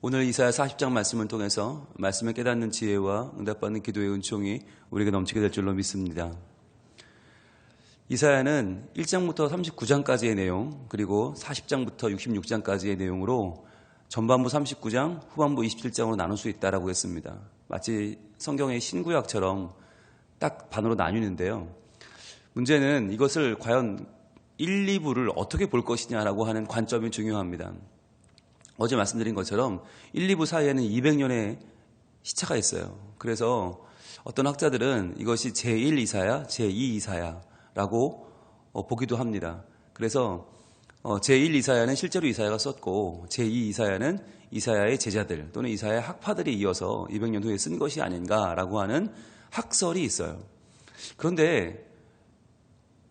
오늘 이사야 40장 말씀을 통해서 말씀을 깨닫는 지혜와 응답받는 기도의 은총이 우리에게 넘치게 될 줄로 믿습니다. 이사야는 1장부터 39장까지의 내용, 그리고 40장부터 66장까지의 내용으로 전반부 39장, 후반부 27장으로 나눌 수 있다라고 했습니다. 마치 성경의 신구약처럼 딱 반으로 나뉘는데요. 문제는 이것을 과연 1, 2부를 어떻게 볼 것이냐라고 하는 관점이 중요합니다. 어제 말씀드린 것처럼 1, 2부 사이에는 200년의 시차가 있어요. 그래서 어떤 학자들은 이것이 제1 이사야, 제2 이사야라고 보기도 합니다. 그래서 제1 이사야는 실제로 이사야가 썼고 제2 이사야는 이사야의 제자들 또는 이사야의 학파들이 이어서 200년 후에 쓴 것이 아닌가라고 하는 학설이 있어요. 그런데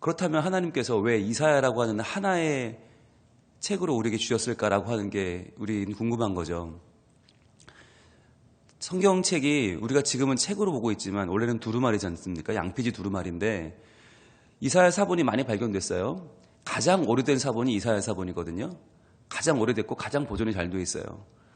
그렇다면 하나님께서 왜 이사야라고 하는 하나의 책으로 우리에게 주셨을까라고 하는 게 우리는 궁금한 거죠. 성경책이 우리가 지금은 책으로 보고 있지만 원래는 두루마리지 않습니까? 양피지 두루마리인데 이사야 사본이 많이 발견됐어요. 가장 오래된 사본이 이사야 사본이거든요. 가장 오래됐고 가장 보존이 잘 되어 있어요.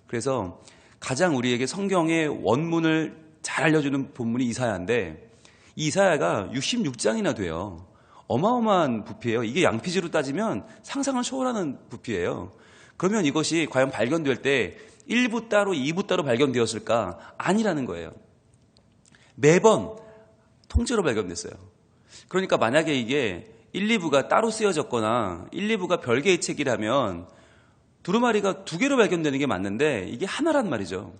그래서 가장 우리에게 성경의 원문을 잘 알려주는 본문이 이사야인데 이사야가 66장이나 돼요. 어마어마한 부피예요. 이게 양피지로 따지면 상상을 초월하는 부피예요. 그러면 이것이 과연 발견될 때 1부 따로 2부 따로 발견되었을까? 아니라는 거예요. 매번 통째로 발견됐어요. 그러니까 만약에 이게 1, 2부가 따로 쓰여졌거나 1, 2부가 별개의 책이라면 두루마리가 2개로 발견되는 게 맞는데 이게 하나란 말이죠.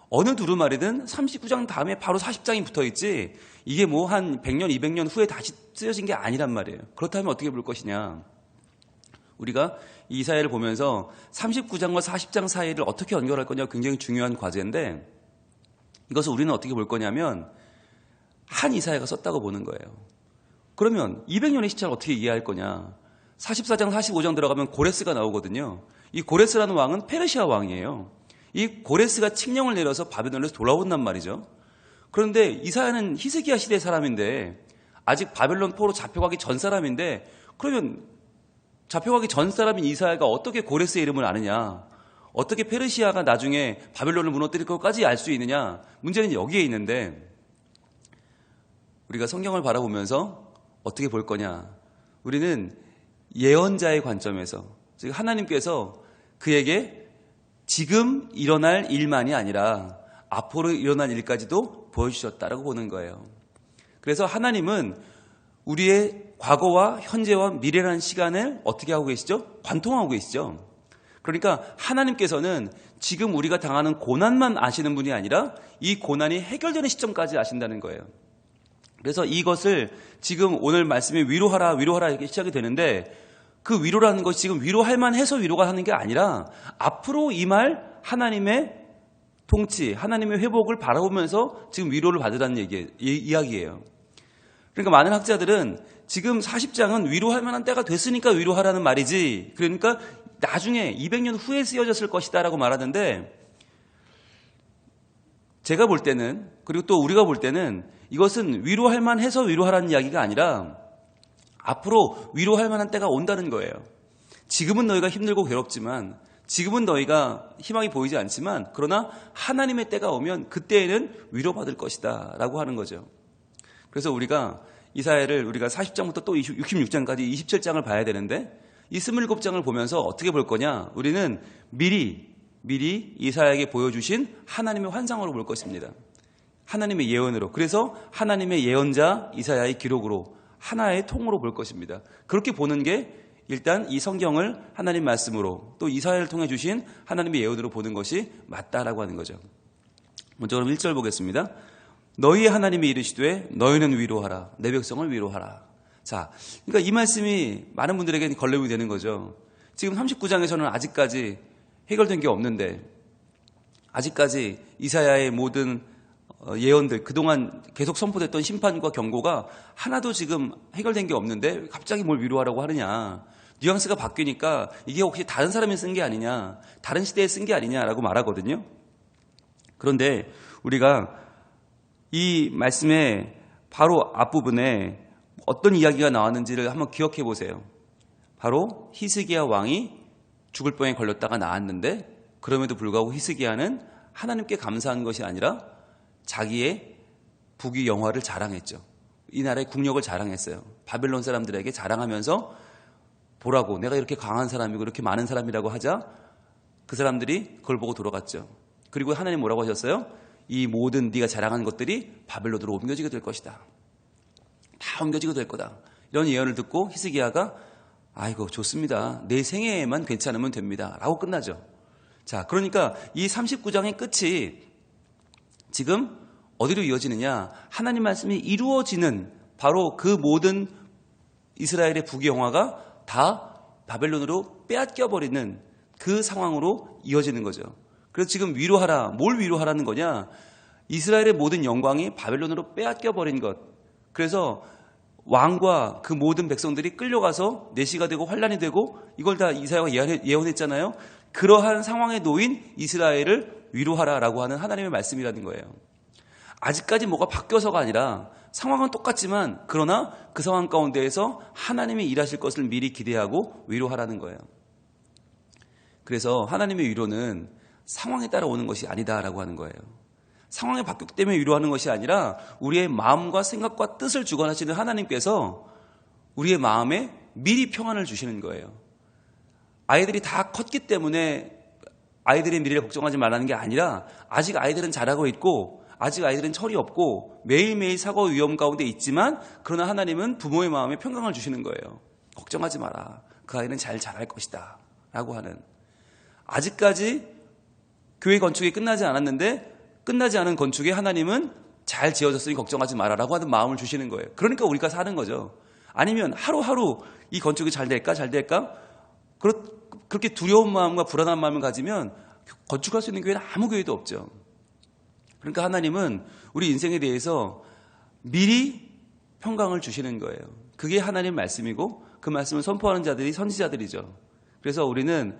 어느 두루마리든 39장 다음에 바로 40장이 붙어있지 이게 뭐 한 100년, 200년 후에 다시 쓰여진 게 아니란 말이에요. 그렇다면 어떻게 볼 것이냐. 우리가 이사야를 보면서 39장과 40장 사이를 어떻게 연결할 거냐가 굉장히 중요한 과제인데 이것을 우리는 어떻게 볼 거냐면 한 이사야가 썼다고 보는 거예요. 그러면 200년의 시차를 어떻게 이해할 거냐. 44장, 45장 들어가면 고레스가 나오거든요. 이 고레스라는 왕은 페르시아 왕이에요. 이 고레스가 칙령을 내려서 바벨론에서 돌아온단 말이죠. 그런데 이사야는 히스기야 시대 사람인데 아직 바벨론 포로 잡혀가기 전 사람인데 그러면 잡혀가기 전 사람인 이사야가 어떻게 고레스의 이름을 아느냐, 어떻게 페르시아가 나중에 바벨론을 무너뜨릴 것까지 알 수 있느냐. 문제는 여기에 있는데 우리가 성경을 바라보면서 어떻게 볼 거냐. 우리는 예언자의 관점에서, 즉 하나님께서 그에게 지금 일어날 일만이 아니라 앞으로 일어날 일까지도 보여주셨다라고 보는 거예요. 그래서 하나님은 우리의 과거와 현재와 미래라는 시간을 어떻게 하고 계시죠? 관통하고 계시죠. 그러니까 하나님께서는 지금 우리가 당하는 고난만 아시는 분이 아니라 이 고난이 해결되는 시점까지 아신다는 거예요. 그래서 이것을 지금 오늘 말씀이 위로하라 이렇게 시작이 되는데 그 위로라는 것이 지금 위로할 만해서 위로가 하는 게 아니라 앞으로 임할 하나님의 통치, 하나님의 회복을 바라보면서 지금 위로를 받으라는 이야기예요. 그러니까 많은 학자들은 지금 40장은 위로할 만한 때가 됐으니까 위로하라는 말이지, 그러니까 나중에 200년 후에 쓰여졌을 것이다 라고 말하는데 제가 볼 때는, 그리고 또 우리가 볼 때는 이것은 위로할 만해서 위로하라는 이야기가 아니라 앞으로 위로할 만한 때가 온다는 거예요. 지금은 너희가 힘들고 괴롭지만, 지금은 너희가 희망이 보이지 않지만, 그러나 하나님의 때가 오면 그때에는 위로받을 것이다 라고 하는 거죠. 그래서 우리가 이사야를 우리가 40장부터 또 66장까지 27장을 봐야 되는데 이 27장을 보면서 어떻게 볼 거냐. 우리는 미리 이사야에게 보여주신 하나님의 환상으로 볼 것입니다. 하나님의 예언으로. 그래서 하나님의 예언자 이사야의 기록으로 하나의 통으로 볼 것입니다. 그렇게 보는 게 일단 이 성경을 하나님 말씀으로 또 이사야를 통해 주신 하나님의 예언으로 보는 것이 맞다라고 하는 거죠. 먼저 그럼 1절 보겠습니다. 너희의 하나님이 이르시되 너희는 위로하라. 내 백성을 위로하라. 자, 그러니까 이 말씀이 많은 분들에게 걸림이 되는 거죠. 지금 39장에서는 아직까지 해결된 게 없는데, 아직까지 이사야의 모든 예언들, 그동안 계속 선포됐던 심판과 경고가 하나도 지금 해결된 게 없는데 갑자기 뭘 위로하라고 하느냐. 뉘앙스가 바뀌니까 이게 혹시 다른 사람이 쓴 게 아니냐, 다른 시대에 쓴 게 아니냐라고 말하거든요. 그런데 우리가 이 말씀의 바로 앞부분에 어떤 이야기가 나왔는지를 한번 기억해 보세요. 바로 히스기야 왕이 죽을 병에 걸렸다가 나았는데 그럼에도 불구하고 히스기야는 하나님께 감사한 것이 아니라 자기의 부귀 영화를 자랑했죠. 이 나라의 국력을 자랑했어요. 바벨론 사람들에게 자랑하면서 보라고, 내가 이렇게 강한 사람이고 이렇게 많은 사람이라고 하자 그 사람들이 그걸 보고 돌아갔죠. 그리고 하나님 뭐라고 하셨어요? 이 모든 네가 자랑한 것들이 바벨론으로 옮겨지게 될 것이다. 다 옮겨지게 될 거다. 이런 예언을 듣고 히스기야가 아이고 좋습니다. 내 생애에만 괜찮으면 됩니다. 라고 끝나죠. 자, 그러니까 이 39장의 끝이 지금 어디로 이어지느냐? 하나님 말씀이 이루어지는 바로 그 모든 이스라엘의 부귀영화가 다 바벨론으로 빼앗겨버리는 그 상황으로 이어지는 거죠. 그래서 지금 위로하라. 뭘 위로하라는 거냐? 이스라엘의 모든 영광이 바벨론으로 빼앗겨버린 것. 그래서 왕과 그 모든 백성들이 끌려가서 내시가 되고 환란이 되고 이걸 다 이사야가 예언했잖아요. 그러한 상황에 놓인 이스라엘을 위로하라라고 하는 하나님의 말씀이라는 거예요. 아직까지 뭐가 바뀌어서가 아니라 상황은 똑같지만 그러나 그 상황 가운데에서 하나님이 일하실 것을 미리 기대하고 위로하라는 거예요. 그래서 하나님의 위로는 상황에 따라 오는 것이 아니다라고 하는 거예요. 상황이 바뀌기 때문에 위로하는 것이 아니라 우리의 마음과 생각과 뜻을 주관하시는 하나님께서 우리의 마음에 미리 평안을 주시는 거예요. 아이들이 다 컸기 때문에 아이들의 미래를 걱정하지 말라는 게 아니라 아직 아이들은 자라고 있고 아직 아이들은 철이 없고 매일매일 사고 위험 가운데 있지만 그러나 하나님은 부모의 마음에 평강을 주시는 거예요. 걱정하지 마라. 그 아이는 잘 자랄 것이다. 라고 하는. 아직까지 교회 건축이 끝나지 않았는데 끝나지 않은 건축에 하나님은 잘 지어졌으니 걱정하지 마라 라고 하는 마음을 주시는 거예요. 그러니까 우리가 사는 거죠. 아니면 하루하루 이 건축이 잘 될까? 그렇게 두려운 마음과 불안한 마음을 가지면 건축할 수 있는 교회는 아무 교회도 없죠. 그러니까 하나님은 우리 인생에 대해서 미리 평강을 주시는 거예요. 그게 하나님의 말씀이고 그 말씀을 선포하는 자들이 선지자들이죠. 그래서 우리는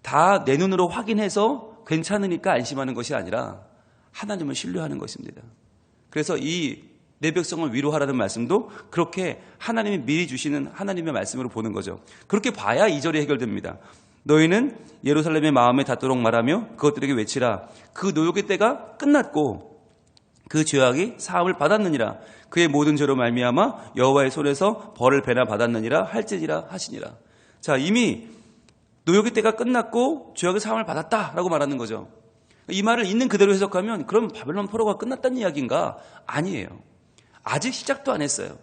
다 내 눈으로 확인해서 괜찮으니까 안심하는 것이 아니라 하나님을 신뢰하는 것입니다. 그래서 이 내 백성을 위로하라는 말씀도 그렇게 하나님이 미리 주시는 하나님의 말씀으로 보는 거죠. 그렇게 봐야 2절이 해결됩니다. 너희는 예루살렘의 마음에 닿도록 말하며 그것들에게 외치라. 그 노역의 때가 끝났고 그 죄악이 사함을 받았느니라. 그의 모든 죄로 말미암아 여호와의 손에서 벌을 배나 받았느니라 할지니라 하시니라. 자, 이미 노역의 때가 끝났고 죄악의 사함을 받았다라고 말하는 거죠. 이 말을 있는 그대로 해석하면 그럼 바벨론 포로가 끝났다는 이야기인가? 아니에요. 아직 시작도 안 했어요.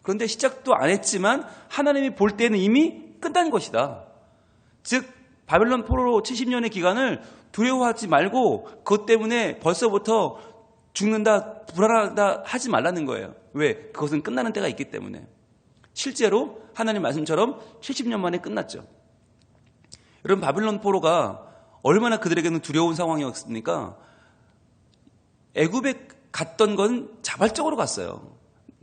그런데 시작도 안 했지만 하나님이 볼 때는 이미 끝난 것이다. 즉 바벨론 포로 70년의 기간을 두려워하지 말고 그것 때문에 벌써부터 죽는다, 불안하다 하지 말라는 거예요. 왜? 그것은 끝나는 때가 있기 때문에. 실제로 하나님 말씀처럼 70년 만에 끝났죠. 여러분, 바벨론 포로가 얼마나 그들에게는 두려운 상황이었습니까? 애굽에 갔던 건 자발적으로 갔어요.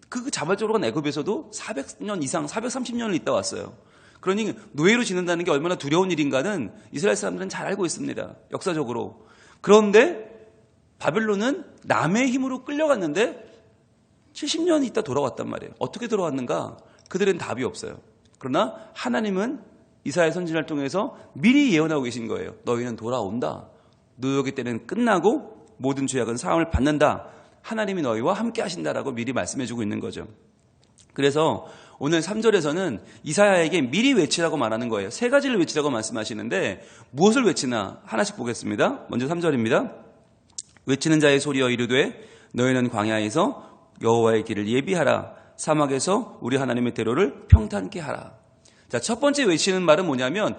그 자발적으로 간 애굽에서도 400년 이상, 430년을 있다 왔어요. 그러니 노예로 지낸다는 게 얼마나 두려운 일인가는 이스라엘 사람들은 잘 알고 있습니다. 역사적으로. 그런데 바벨론은 남의 힘으로 끌려갔는데 70년 있다 돌아왔단 말이에요. 어떻게 돌아왔는가? 그들은 답이 없어요. 그러나 하나님은 이사야 선지자를 통해서 미리 예언하고 계신 거예요. 너희는 돌아온다. 노역의 때는 끝나고 모든 죄악은 사함을 받는다. 하나님이 너희와 함께 하신다라고 미리 말씀해주고 있는 거죠. 그래서 오늘 3절에서는 이사야에게 미리 외치라고 말하는 거예요. 세 가지를 외치라고 말씀하시는데 무엇을 외치나 하나씩 보겠습니다. 먼저 3절입니다. 외치는 자의 소리여 이르되 너희는 광야에서 여호와의 길을 예비하라. 사막에서 우리 하나님의 대로를 평탄케 하라. 자, 첫 번째 외치는 말은 뭐냐면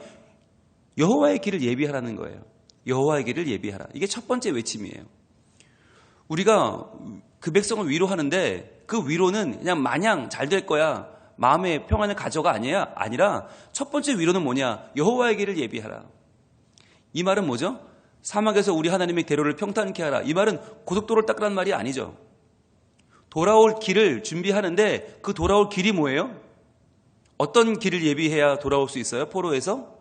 여호와의 길을 예비하라는 거예요. 여호와의 길을 예비하라. 이게 첫 번째 외침이에요. 우리가 그 백성을 위로하는데 그 위로는 그냥 마냥 잘 될 거야, 마음의 평안을 가져가 아니라 첫 번째 위로는 뭐냐? 여호와의 길을 예비하라. 이 말은 뭐죠? 사막에서 우리 하나님의 대로를 평탄케 하라. 이 말은 고속도로를 닦으라는 말이 아니죠. 돌아올 길을 준비하는데 그 돌아올 길이 뭐예요? 어떤 길을 예비해야 돌아올 수 있어요? 포로에서?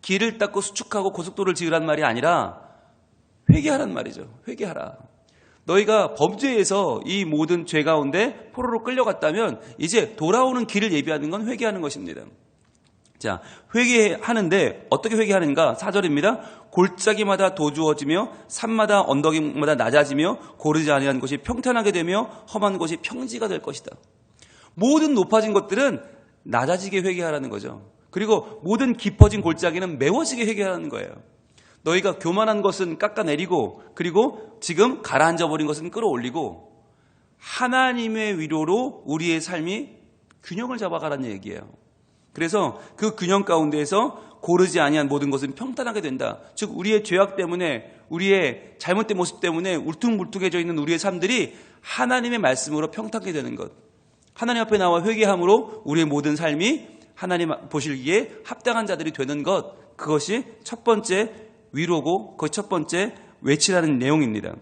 길을 닦고 수축하고 고속도로를 지으란 말이 아니라 회개하란 말이죠. 회개하라. 너희가 범죄에서 이 모든 죄 가운데 포로로 끌려갔다면 이제 돌아오는 길을 예비하는 건 회개하는 것입니다. 자, 회개하는데 어떻게 회개하는가? 4절입니다. 골짜기마다 도주어지며 산마다 언덕이마다 낮아지며 고르지 아니한 곳이 평탄하게 되며 험한 곳이 평지가 될 것이다. 모든 높아진 것들은 낮아지게 회개하라는 거죠. 그리고 모든 깊어진 골짜기는 메워지게 회개하라는 거예요. 너희가 교만한 것은 깎아내리고 그리고 지금 가라앉아버린 것은 끌어올리고 하나님의 위로로 우리의 삶이 균형을 잡아가라는 얘기예요. 그래서 그 균형 가운데에서 고르지 아니한 모든 것은 평탄하게 된다. 즉 우리의 죄악 때문에 우리의 잘못된 모습 때문에 울퉁불퉁해져 있는 우리의 삶들이 하나님의 말씀으로 평탄하게 되는 것. 하나님 앞에 나와 회개함으로 우리의 모든 삶이 하나님 보시기에 합당한 자들이 되는 것. 그것이 첫 번째 위로고 그 첫 번째 외치라는 내용입니다.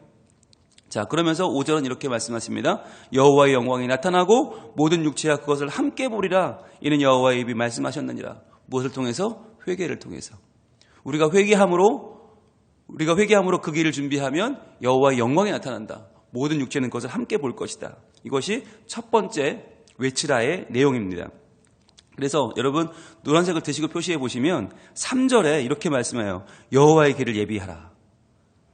자, 그러면서 5절은 이렇게 말씀하십니다. 여호와의 영광이 나타나고 모든 육체가 그것을 함께 보리라. 이는 여호와의 입이 말씀하셨느니라. 무엇을 통해서? 회개를 통해서. 우리가 회개함으로 그 길을 준비하면 여호와의 영광이 나타난다. 모든 육체는 그것을 함께 볼 것이다. 이것이 첫 번째 외치라의 내용입니다. 그래서 여러분 노란색을 드시고 표시해 보시면 3절에 이렇게 말씀해요. 여호와의 길을 예비하라.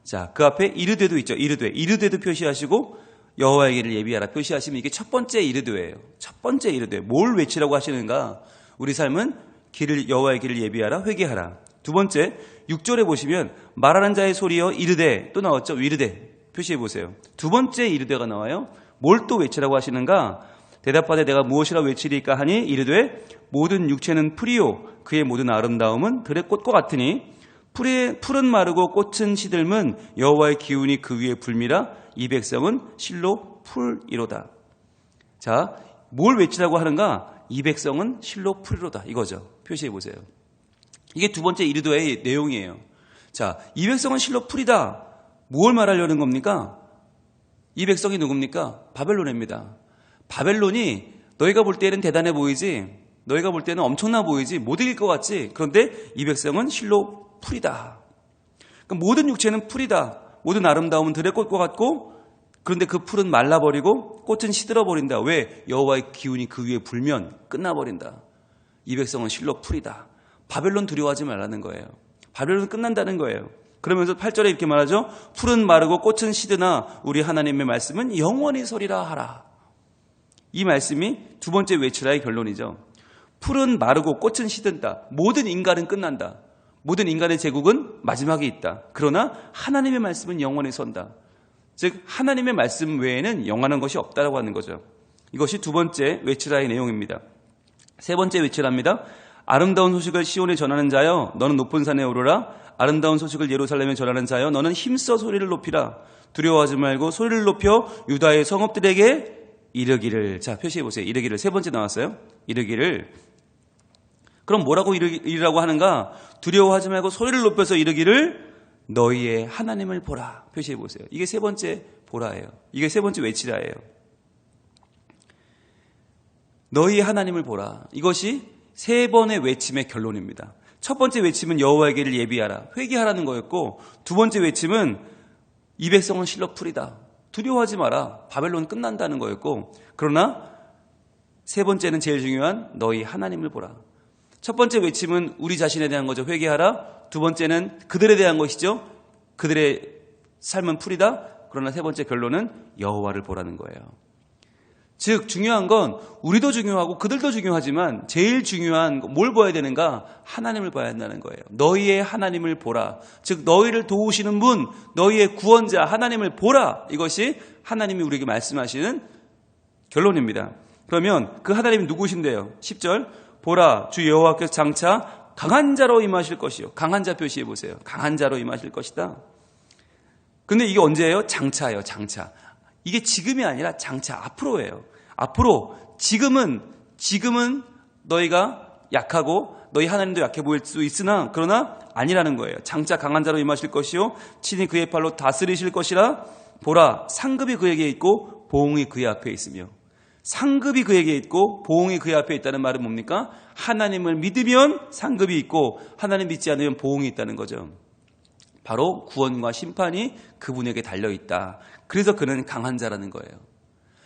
자, 그 앞에 이르되도 있죠. 이르되도 표시하시고 여호와의 길을 예비하라 표시하시면 이게 첫 번째 이르되예요. 첫 번째 이르되. 뭘 외치라고 하시는가? 우리 삶은 여호와의 길을 예비하라, 회개하라. 두 번째 6절에 보시면 말하는 자의 소리여 이르되 또 나왔죠. 이르되 표시해 보세요. 두 번째 이르되가 나와요. 뭘 또 외치라고 하시는가? 대답하되 내가 무엇이라 외치리까 하니 이르되 모든 육체는 풀이요 그의 모든 아름다움은 들의 꽃과 같으니 풀은 마르고 꽃은 시들면 여호와의 기운이 그 위에 불미라. 이 백성은 실로 풀이로다. 자, 뭘 외치라고 하는가? 이 백성은 실로 풀이로다. 이거죠. 표시해 보세요. 이게 두 번째 이르도의 내용이에요. 자, 이 백성은 실로 풀이다. 뭘 말하려는 겁니까? 이 백성이 누굽니까? 바벨론입니다. 바벨론이 너희가 볼 때는 대단해 보이지, 너희가 볼 때는 엄청나 보이지, 못 이길 것 같지. 그런데 이 백성은 실로 풀이다. 그러니까 모든 육체는 풀이다. 모든 아름다움은 들의 꽃과 같고 그런데 그 풀은 말라버리고 꽃은 시들어버린다. 왜? 여호와의 기운이 그 위에 불면 끝나버린다. 이 백성은 실로 풀이다. 바벨론 두려워하지 말라는 거예요. 바벨론은 끝난다는 거예요. 그러면서 8절에 이렇게 말하죠. 풀은 마르고 꽃은 시드나 우리 하나님의 말씀은 영원히 서리라 하라. 이 말씀이 두 번째 외치라의 결론이죠. 풀은 마르고 꽃은 시든다. 모든 인간은 끝난다. 모든 인간의 제국은 마지막에 있다. 그러나 하나님의 말씀은 영원히 선다. 즉 하나님의 말씀 외에는 영원한 것이 없다라고 하는 거죠. 이것이 두 번째 외치라의 내용입니다. 세 번째 외치라입니다. 아름다운 소식을 시온에 전하는 자여 너는 높은 산에 오르라. 아름다운 소식을 예루살렘에 전하는 자여 너는 힘써 소리를 높이라. 두려워하지 말고 소리를 높여 유다의 성읍들에게 이르기를. 자, 표시해 보세요. 이르기를. 세 번째 나왔어요. 이르기를. 그럼 뭐라고 이르라고 하는가? 두려워하지 말고 소리를 높여서 이르기를 너희의 하나님을 보라. 표시해 보세요. 이게 세 번째 보라예요. 이게 세 번째 외치라예요. 너희의 하나님을 보라. 이것이 세 번의 외침의 결론입니다. 첫 번째 외침은 여호와의 길을 예비하라. 회개하라는 거였고 두 번째 외침은 이 백성은 실로 풀이다. 두려워하지 마라. 바벨론 끝난다는 거였고 그러나 세 번째는 제일 중요한 너희 하나님을 보라. 첫 번째 외침은 우리 자신에 대한 거죠. 회개하라. 두 번째는 그들에 대한 것이죠. 그들의 삶은 풀이다. 그러나 세 번째 결론은 여호와를 보라는 거예요. 즉 중요한 건 우리도 중요하고 그들도 중요하지만 제일 중요한 뭘 봐야 되는가? 하나님을 봐야 한다는 거예요. 너희의 하나님을 보라. 즉 너희를 도우시는 분, 너희의 구원자 하나님을 보라. 이것이 하나님이 우리에게 말씀하시는 결론입니다. 그러면 그 하나님이 누구신데요? 10절 보라 주 여호와께서 장차 강한 자로 임하실 것이요. 강한 자 표시해 보세요. 강한 자로 임하실 것이다. 근데 이게 언제예요? 장차예요. 장차. 이게 지금이 아니라 장차 앞으로예요. 앞으로 지금은 너희가 약하고 너희 하나님도 약해 보일 수 있으나 그러나 아니라는 거예요. 장차 강한 자로 임하실 것이요 친히 그의 팔로 다스리실 것이라. 보라 상급이 그에게 있고 보응이 그의 앞에 있으며. 상급이 그에게 있고 보응이 그의 앞에 있다는 말은 뭡니까? 하나님을 믿으면 상급이 있고 하나님 믿지 않으면 보응이 있다는 거죠. 바로 구원과 심판이 그분에게 달려있다. 그래서 그는 강한 자라는 거예요.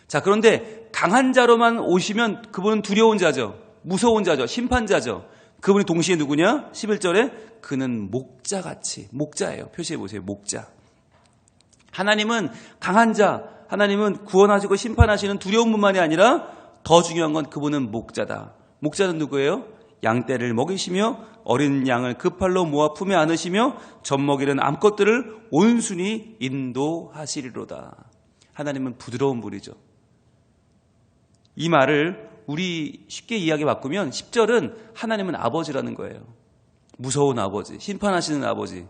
자, 그런데 강한 자로만 오시면 그분은 두려운 자죠. 무서운 자죠. 심판자죠. 그분이 동시에 누구냐? 11절에 그는 목자같이, 목자예요. 표시해 보세요. 목자. 하나님은 강한 자, 하나님은 구원하시고 심판하시는 두려운 분만이 아니라 더 중요한 건 그분은 목자다. 목자는 누구예요? 양떼를 먹이시며 어린 양을 그 팔로 모아 품에 안으시며 젖먹이는 암컷들을 온순히 인도하시리로다. 하나님은 부드러운 분이죠. 이 말을 우리 쉽게 이야기 바꾸면 10절은 하나님은 아버지라는 거예요. 무서운 아버지, 심판하시는 아버지.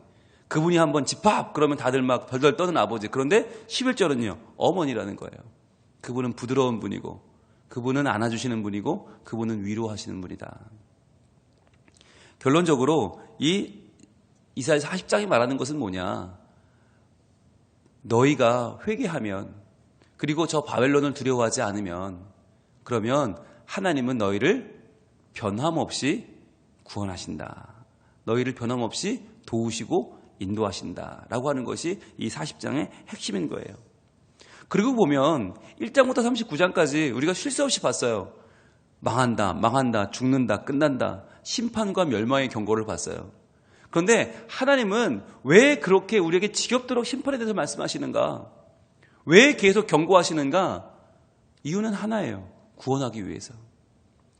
그분이 한번 집합 그러면 다들 막 덜덜 떠는 아버지. 그런데 11절은요. 어머니라는 거예요. 그분은 부드러운 분이고 그분은 안아주시는 분이고 그분은 위로하시는 분이다. 결론적으로 이 이사야 40장이 말하는 것은 뭐냐? 너희가 회개하면 그리고 저 바벨론을 두려워하지 않으면 그러면 하나님은 너희를 변함없이 구원하신다. 너희를 변함없이 도우시고 인도하신다라고 하는 것이 이 40장의 핵심인 거예요. 그리고 보면 1장부터 39장까지 우리가 쉴 새 없이 봤어요. 망한다, 망한다, 죽는다, 끝난다. 심판과 멸망의 경고를 봤어요. 그런데 하나님은 왜 그렇게 우리에게 지겹도록 심판에 대해서 말씀하시는가? 왜 계속 경고하시는가? 이유는 하나예요. 구원하기 위해서.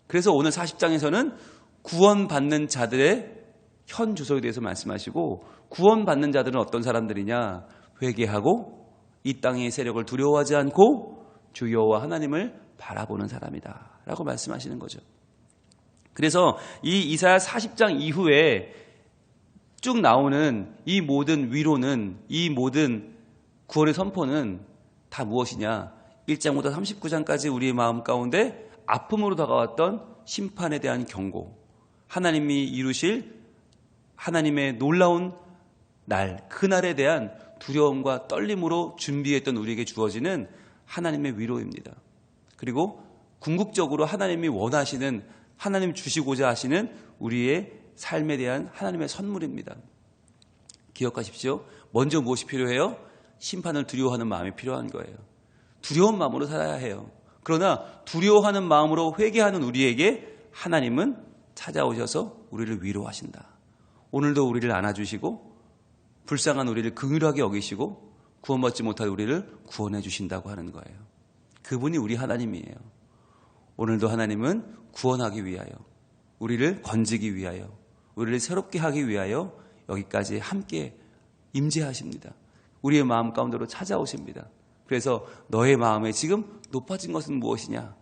그래서 오늘 40장에서는 구원받는 자들의 현 주소에 대해서 말씀하시고 구원받는 자들은 어떤 사람들이냐? 회개하고 이 땅의 세력을 두려워하지 않고 주 여호와 하나님을 바라보는 사람이다 라고 말씀하시는 거죠. 그래서 이 이사야 40장 이후에 쭉 나오는 이 모든 위로는, 이 모든 구원의 선포는 다 무엇이냐? 1장부터 39장까지 우리의 마음 가운데 아픔으로 다가왔던 심판에 대한 경고, 하나님이 이루실 하나님의 놀라운 날, 그날에 대한 두려움과 떨림으로 준비했던 우리에게 주어지는 하나님의 위로입니다. 그리고 궁극적으로 하나님이 원하시는, 하나님 주시고자 하시는 우리의 삶에 대한 하나님의 선물입니다. 기억하십시오. 먼저 무엇이 필요해요? 심판을 두려워하는 마음이 필요한 거예요. 두려운 마음으로 살아야 해요. 그러나 두려워하는 마음으로 회개하는 우리에게 하나님은 찾아오셔서 우리를 위로하신다. 오늘도 우리를 안아주시고 불쌍한 우리를 긍휼하게 여기시고 구원받지 못할 우리를 구원해 주신다고 하는 거예요. 그분이 우리 하나님이에요. 오늘도 하나님은 구원하기 위하여, 우리를 건지기 위하여, 우리를 새롭게 하기 위하여 여기까지 함께 임재하십니다. 우리의 마음 가운데로 찾아오십니다. 그래서 너의 마음에 지금 높아진 것은 무엇이냐?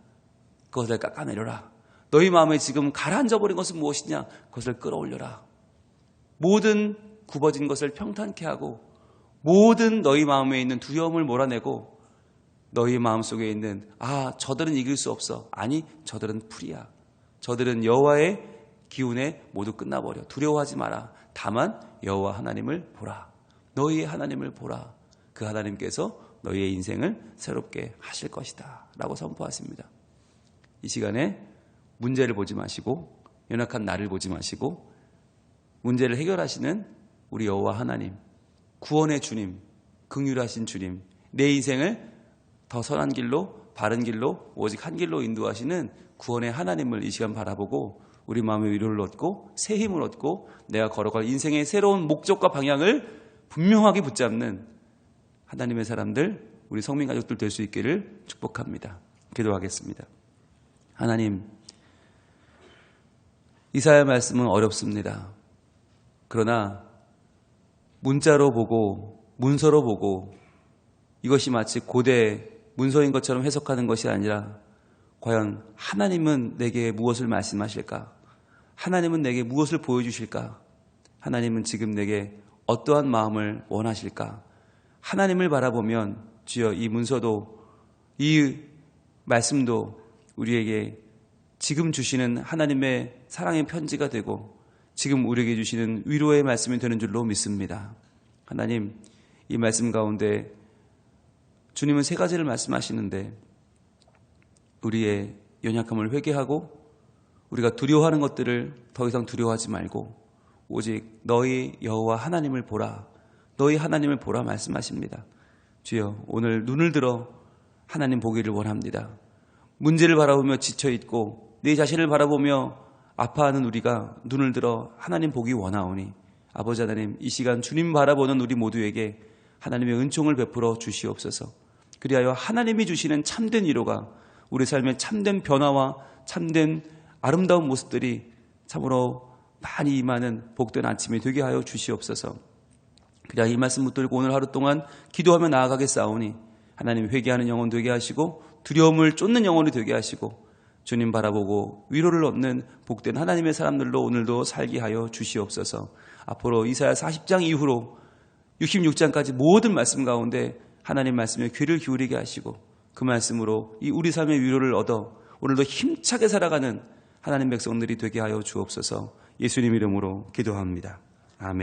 그것을 깎아내려라. 너희 마음에 지금 가라앉아버린 것은 무엇이냐? 그것을 끌어올려라. 모든 굽어진 것을 평탄케 하고 모든 너희 마음에 있는 두려움을 몰아내고 너희 마음속에 있는 저들은 이길 수 없어. 아니, 저들은 풀이야. 저들은 여호와의 기운에 모두 끝나버려. 두려워하지 마라. 다만 여호와 하나님을 보라. 너희의 하나님을 보라. 그 하나님께서 너희의 인생을 새롭게 하실 것이다 라고 선포하십니다. 이 시간에 문제를 보지 마시고 연약한 나를 보지 마시고 문제를 해결하시는 우리 여호와 하나님, 구원의 주님, 긍휼하신 주님, 내 인생을 더 선한 길로, 바른 길로, 오직 한 길로 인도하시는 구원의 하나님을 이 시간 바라보고 우리 마음의 위로를 얻고 새 힘을 얻고 내가 걸어갈 인생의 새로운 목적과 방향을 분명하게 붙잡는 하나님의 사람들, 우리 성민 가족들 될 수 있기를 축복합니다. 기도하겠습니다. 하나님, 이사야 말씀은 어렵습니다. 그러나 문자로 보고 문서로 보고 이것이 마치 고대 문서인 것처럼 해석하는 것이 아니라 과연 하나님은 내게 무엇을 말씀하실까? 하나님은 내게 무엇을 보여주실까? 하나님은 지금 내게 어떠한 마음을 원하실까? 하나님을 바라보면 주여 이 문서도 이 말씀도 우리에게 지금 주시는 하나님의 사랑의 편지가 되고 지금 우리에게 주시는 위로의 말씀이 되는 줄로 믿습니다. 하나님, 이 말씀 가운데 주님은 세 가지를 말씀하시는데 우리의 연약함을 회개하고 우리가 두려워하는 것들을 더 이상 두려워하지 말고 오직 너희 여호와 하나님을 보라, 너희 하나님을 보라 말씀하십니다. 주여, 오늘 눈을 들어 하나님 보기를 원합니다. 문제를 바라보며 지쳐있고 내 자신을 바라보며 아파하는 우리가 눈을 들어 하나님 보기 원하오니 아버지 하나님, 이 시간 주님 바라보는 우리 모두에게 하나님의 은총을 베풀어 주시옵소서. 그리하여 하나님이 주시는 참된 위로가 우리 삶의 참된 변화와 참된 아름다운 모습들이 참으로 많이 임하는 복된 아침이 되게 하여 주시옵소서. 그리하여 이 말씀 붙들고 오늘 하루 동안 기도하며 나아가겠사오니 하나님, 회개하는 영혼 되게 하시고 두려움을 쫓는 영혼이 되게 하시고 주님 바라보고 위로를 얻는 복된 하나님의 사람들로 오늘도 살게 하여 주시옵소서. 앞으로 이사야 40장 이후로 66장까지 모든 말씀 가운데 하나님 말씀에 귀를 기울이게 하시고 그 말씀으로 이 우리 삶의 위로를 얻어 오늘도 힘차게 살아가는 하나님 백성들이 되게 하여 주옵소서. 예수님 이름으로 기도합니다.